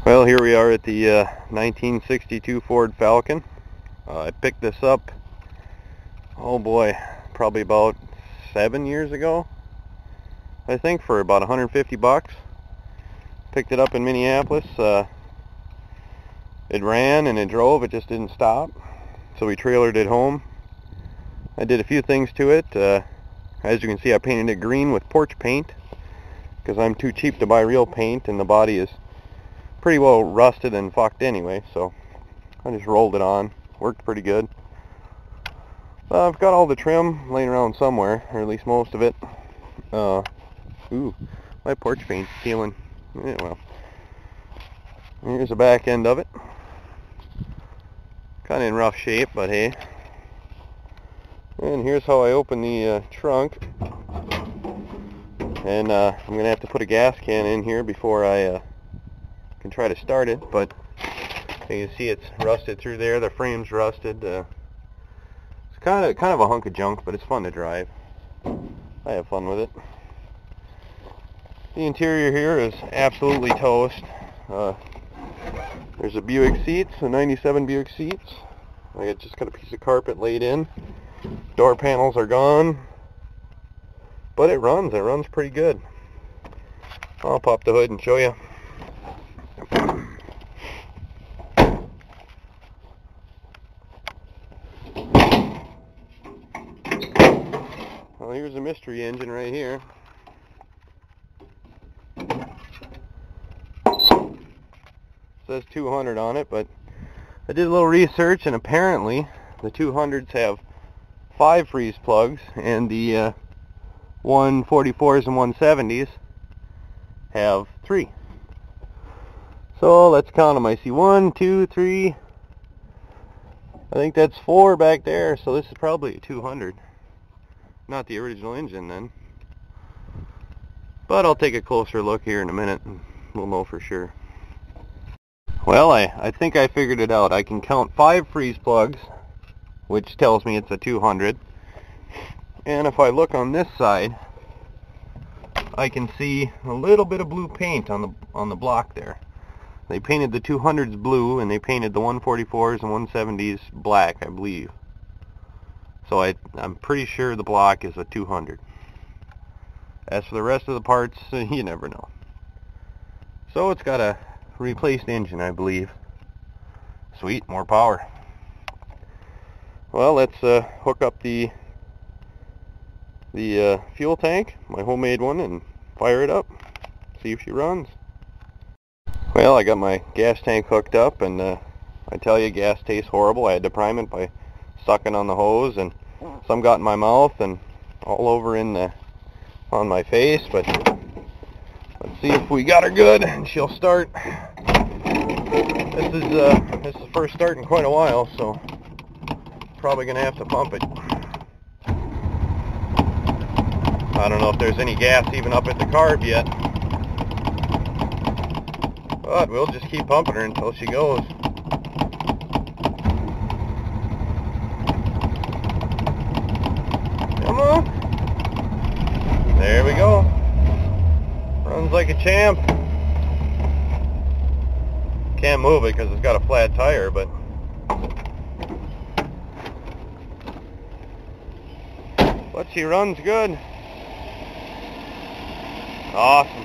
Well, here we are at the 1962 Ford Falcon. I picked this up, oh boy, probably about 7 years ago, I think, for about 150 bucks. Picked it up in Minneapolis. It ran and it drove, it just didn't stop. So we trailered it home. I did a few things to it. As you can see, I painted it green with porch paint because I'm too cheap to buy real paint, and the body is pretty well rusted and fucked anyway, so I just rolled it on. Worked pretty good. I've got all the trim laying around somewhere, or at least most of it. Ooh, my porch paint's peeling. Yeah, well, here's the back end of it. Kind of in rough shape, but hey. And here's how I open the trunk. And I'm going to have to put a gas can in here before I can try to start it, but you can see it's rusted through there. The frame's rusted. It's kind of a hunk of junk, but it's fun to drive. I have fun with it. The interior here is absolutely toast. There's a Buick seats, a 97 Buick seats. I just got a piece of carpet laid in. Door panels are gone, but it runs pretty good. I'll pop the hood and show you. Well, here's a mystery engine right here. It says 200 on it, but I did a little research, and apparently the 200s have 5 freeze plugs, and the 144s and 170s have 3. So let's count them. I see 1, 2, 3. I think that's 4 back there, so this is probably a 200. Not the original engine then. But I'll take a closer look here in a minute and we'll know for sure. Well, I think I figured it out. I can count 5 freeze plugs, which tells me it's a 200. And if I look on this side, I can see a little bit of blue paint on the block there. They painted the 200s blue, and they painted the 144s and 170s black, I believe. So I'm pretty sure the block is a 200. As for the rest of the parts, you never know. So it's got a replaced engine, I believe. Sweet, more power. Well, let's hook up the fuel tank, my homemade one, and fire it up. See if she runs. Well, I got my gas tank hooked up, and I tell you, gas tastes horrible. I had to prime it by sucking on the hose, and some got in my mouth and all over on my face. But let's see if we got her good and she'll start. This is the first start in quite a while, so probably gonna have to pump it. I don't know if there's any gas even up at the carb yet, but we'll just keep pumping her until she goes. Come on. There we go. Runs like a champ. Can't move it because it's got a flat tire, but she runs good. Awesome.